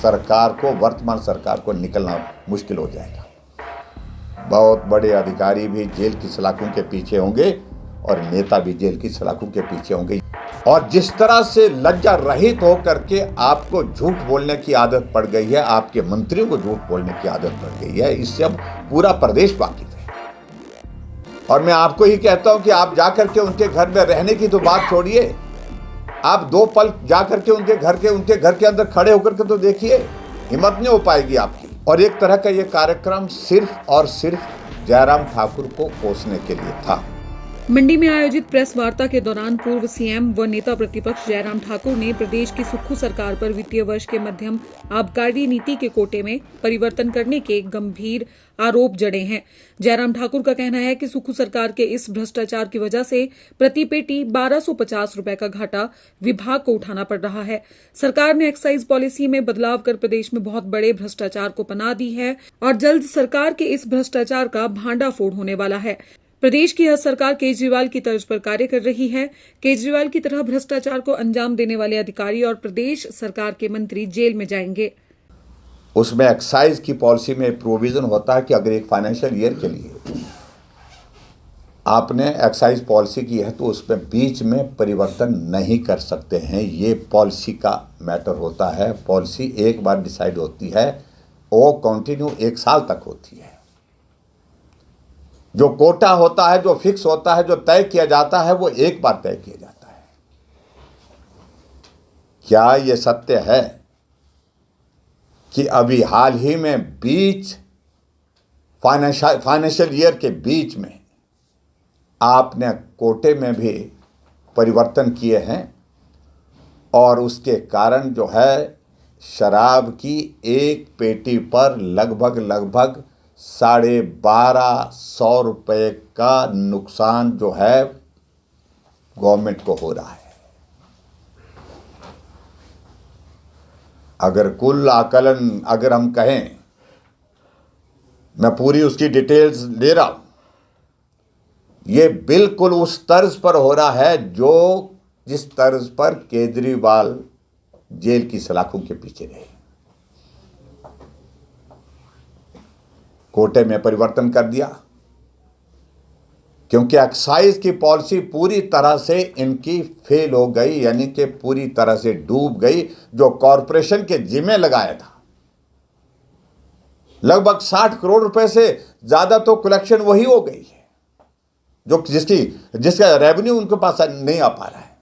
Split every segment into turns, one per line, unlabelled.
सरकार को, वर्तमान सरकार को निकलना मुश्किल हो जाएगा। बहुत बड़े अधिकारी भी जेल की सलाखों के पीछे होंगे और नेता भी जेल की सलाखों के पीछे होंगे। और जिस तरह से लज्जा रहित होकर के आपको झूठ बोलने की आदत पड़ गई है, आपके मंत्रियों को झूठ बोलने की आदत पड़ गई है, इससे अब पूरा प्रदेश वाकिफ है। और मैं आपको ही कहता हूं कि आप जाकर के उनके घर में रहने की तो बात छोड़िए, आप 2 पल जाकर के उनके घर के अंदर खड़े होकर के तो देखिए, हिम्मत नहीं हो पाएगी आपकी। और एक तरह का ये कार्यक्रम सिर्फ और सिर्फ जयराम ठाकुर को कोसने के लिए था।
मंडी में आयोजित प्रेस वार्ता के दौरान पूर्व सीएम व नेता प्रतिपक्ष जयराम ठाकुर ने प्रदेश की सुक्खू सरकार पर वित्तीय वर्ष के मध्यम आबकारी नीति के कोटे में परिवर्तन करने के गंभीर आरोप जड़े हैं। जयराम ठाकुर का कहना है कि सुक्खू सरकार के इस भ्रष्टाचार की वजह से प्रति पेटी 1250 रुपए का घाटा विभाग को उठाना पड़ रहा है। सरकार ने एक्साइज पॉलिसी में बदलाव कर प्रदेश में बहुत बड़े भ्रष्टाचार को पनाह दी है और जल्द सरकार के इस भ्रष्टाचार का भांडाफोड़ होने वाला है। प्रदेश की हर सरकार केजरीवाल की तर्ज पर कार्य कर रही है। केजरीवाल की तरह भ्रष्टाचार को अंजाम देने वाले अधिकारी और प्रदेश सरकार के मंत्री जेल में जाएंगे।
उसमें एक्साइज की पॉलिसी में प्रोविजन होता है कि अगर एक फाइनेंशियल ईयर के लिए आपने एक्साइज पॉलिसी की है तो उसमें बीच में परिवर्तन नहीं कर सकते हैं। ये पॉलिसी का मैटर होता है। पॉलिसी एक बार डिसाइड होती है, वो कंटिन्यू 1 साल तक होती है। जो कोटा होता है, जो फिक्स होता है, जो तय किया जाता है, वो एक बार तय किया जाता है। क्या ये सत्य है कि अभी हाल ही में बीच फाइनेंशियल ईयर के बीच में आपने कोटे में भी परिवर्तन किए हैं और उसके कारण जो है शराब की एक पेटी पर लगभग 1250 रुपये का नुकसान जो है गवर्नमेंट को हो रहा है। अगर कुल आकलन अगर हम कहें, मैं पूरी उसकी डिटेल्स ले रहा हूं, ये बिल्कुल उस तर्ज पर हो रहा है जो जिस तर्ज पर केजरीवाल जेल की सलाखों के पीछे रहे। कोटे में परिवर्तन कर दिया क्योंकि एक्साइज की पॉलिसी पूरी तरह से इनकी फेल हो गई, यानी कि पूरी तरह से डूब गई। जो कॉरपोरेशन के जिम्मे लगाया था, लगभग 60 करोड़ रुपए से ज्यादा तो कलेक्शन वही हो गई है जो जिसका रेवेन्यू उनके पास नहीं आ पा रहा है।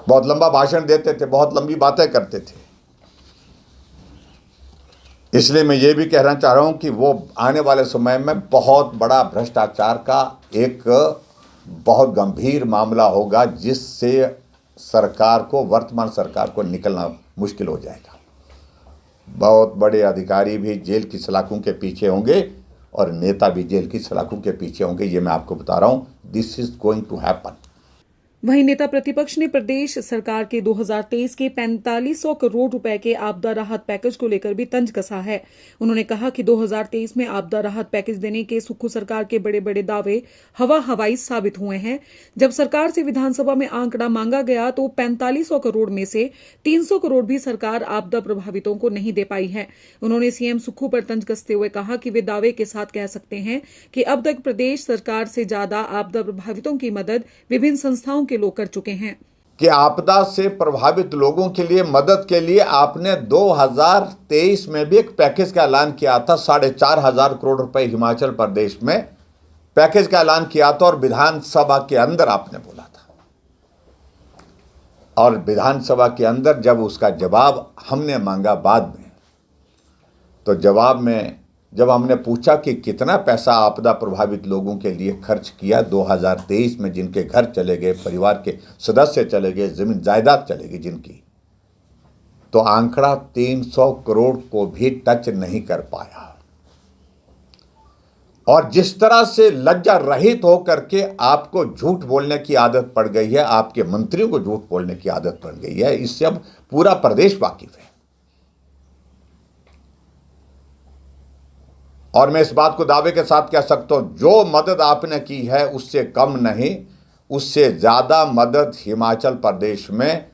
बहुत लंबा भाषण देते थे, बहुत लंबी बातें करते थे। इसलिए मैं ये भी कहना चाह रहा हूं कि वो आने वाले समय में बहुत बड़ा भ्रष्टाचार का एक बहुत गंभीर मामला होगा, जिससे सरकार को, वर्तमान सरकार को निकलना मुश्किल हो जाएगा। बहुत बड़े अधिकारी भी जेल की सलाखों के पीछे होंगे और नेता भी जेल की सलाखों के पीछे होंगे। ये मैं आपको बता रहा हूं, this is going to happen.
वहीं नेता प्रतिपक्ष ने प्रदेश सरकार के 2023 के 4500 करोड़ रुपए के आपदा राहत पैकेज को लेकर भी तंज कसा है। उन्होंने कहा कि 2023 में आपदा राहत पैकेज देने के सुक्खू सरकार के बड़े बड़े दावे हवाई साबित हुए हैं। जब सरकार से विधानसभा में आंकड़ा मांगा गया तो 4500 करोड़ में से 300 करोड़ भी सरकार आपदा प्रभावितों को नहीं दे पाई है। उन्होंने सीएम सुक्खू पर तंज कसते हुए कहा कि वे दावे के साथ कह सकते हैं कि अब तक प्रदेश सरकार से ज्यादा आपदा प्रभावितों की मदद विभिन्न संस्थाओं के लोग कर चुके हैं।
कि आपदा से प्रभावित लोगों के लिए मदद के लिए आपने 2023 में भी एक पैकेज का ऐलान किया था। 4500 करोड़ रुपए हिमाचल प्रदेश में पैकेज का ऐलान किया था और विधानसभा के अंदर आपने बोला था। और विधानसभा के अंदर जब उसका जवाब हमने मांगा बाद में, तो जवाब में जब हमने पूछा कि कितना पैसा आपदा प्रभावित लोगों के लिए खर्च किया 2023 में, जिनके घर चले गए, परिवार के सदस्य चले गए, जमीन जायदाद चले गई जिनकी, तो आंकड़ा 300 करोड़ को भी टच नहीं कर पाया। और जिस तरह से लज्जा रहित होकर के आपको झूठ बोलने की आदत पड़ गई है, आपके मंत्रियों को झूठ बोलने की आदत पड़ गई है, इससे अब पूरा प्रदेश वाकिफ है। और मैं इस बात को दावे के साथ कह सकता हूं, जो मदद आपने की है उससे कम नहीं, उससे ज़्यादा मदद हिमाचल प्रदेश में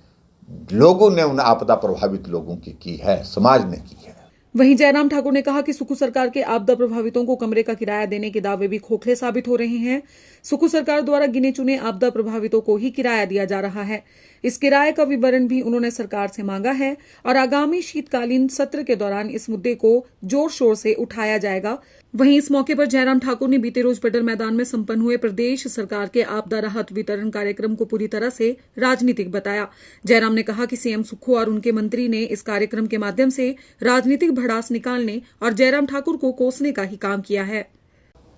लोगों ने, उन आपदा प्रभावित लोगों की है, समाज ने की है।
वहीं जयराम ठाकुर ने कहा कि सुक्खू सरकार के आपदा प्रभावितों को कमरे का किराया देने के दावे भी खोखले साबित हो रहे हैं। सुक्खू सरकार द्वारा गिने चुने आपदा प्रभावितों को ही किराया दिया जा रहा है। इस किराए का विवरण भी उन्होंने सरकार से मांगा है और आगामी शीतकालीन सत्र के दौरान इस मुद्दे को जोर शोर से उठाया जाएगा। वहीं इस मौके पर जयराम ठाकुर ने बीते रोज पटल मैदान में संपन्न हुए प्रदेश सरकार के आपदा राहत वितरण कार्यक्रम को पूरी तरह से राजनीतिक बताया। जयराम ने कहा कि सीएम सुक्खू और उनके मंत्री ने इस कार्यक्रम के माध्यम से राजनीतिक भड़ास निकालने और जयराम ठाकुर को कोसने का ही काम किया है।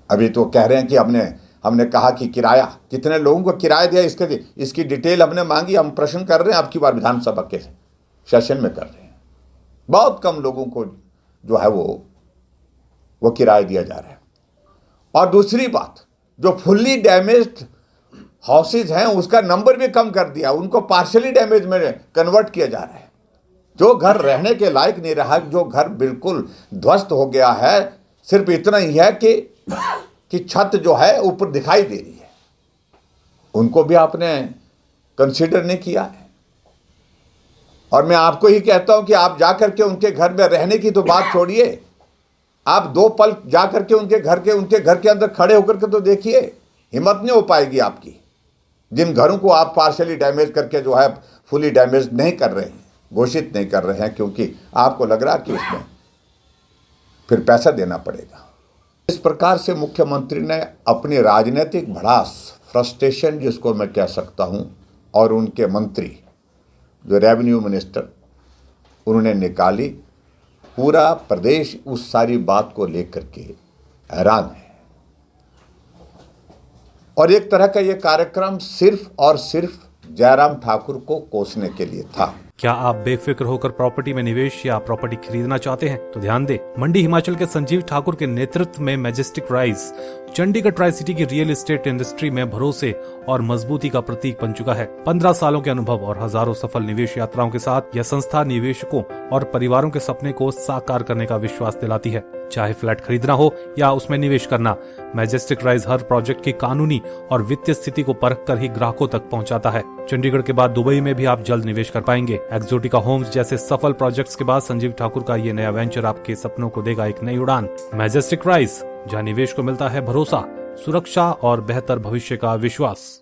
अभी तो कह रहे हैं कि हमने कहा कि किराया, कितने लोगों को किराया दिया, इसकी डिटेल हमने मांगी। हम प्रश्न कर रहे हैं, अब की बार विधानसभा के सेशन में कर रहे हैं। बहुत कम लोगों को जो है वो किराया दिया जा रहा है। और दूसरी बात, जो फुल्ली डैमेज्ड हाउसेज हैं उसका नंबर भी कम कर दिया, उनको पार्शली डैमेज में कन्वर्ट किया जा रहा है। जो घर रहने के लायक नहीं रहा, जो घर बिल्कुल ध्वस्त हो गया है, सिर्फ इतना ही है कि छत जो है ऊपर दिखाई दे रही है, उनको भी आपने कंसीडर नहीं किया है। और मैं आपको ही कहता हूं कि आप जाकर के उनके घर में रहने की तो बात छोड़िए, आप 2 पल जाकर के उनके घर के अंदर खड़े होकर के तो देखिए, हिम्मत नहीं हो पाएगी आपकी। जिन घरों को आप पार्शली डैमेज करके जो है फुली डैमेज नहीं कर रहे हैं, घोषित नहीं कर रहे हैं, क्योंकि आपको लग रहा है कि उसमें फिर पैसा देना पड़ेगा। इस प्रकार से मुख्यमंत्री ने अपनी राजनीतिक भड़ास, फ्रस्ट्रेशन जिसको मैं कह सकता हूं, और उनके मंत्री जो रेवेन्यू मिनिस्टर, उन्होंने निकाली। पूरा प्रदेश उस सारी बात को लेकर के हैरान है। और एक तरह का ये कार्यक्रम सिर्फ और सिर्फ जयराम ठाकुर को कोसने के लिए था।
क्या आप बेफिक्र होकर प्रॉपर्टी में निवेश या प्रॉपर्टी खरीदना चाहते हैं? तो ध्यान दें, मंडी हिमाचल के संजीव ठाकुर के नेतृत्व में majestic rise Chandigarh tri city की रियल एस्टेट इंडस्ट्री में भरोसे और मजबूती का प्रतीक बन चुका है। 15 सालों के अनुभव और हजारों सफल निवेश यात्राओं के साथ यह संस्था निवेशकों और परिवारों के सपने को साकार करने का विश्वास दिलाती है। चाहे फ्लैट खरीदना हो या उसमें निवेश करना, मैजेस्टिक राइज हर प्रोजेक्ट की कानूनी और वित्तीय स्थिति को परख कर ही ग्राहकों तक पहुंचाता है। चंडीगढ़ के बाद दुबई में भी आप जल्द निवेश कर पाएंगे। एक्सोटिका होम्स जैसे सफल प्रोजेक्ट्स के बाद संजीव ठाकुर का ये नया वेंचर आपके सपनों को देगा एक नई उड़ान। मैजेस्टिक राइज, जहां निवेश को मिलता है भरोसा, सुरक्षा और बेहतर भविष्य का विश्वास।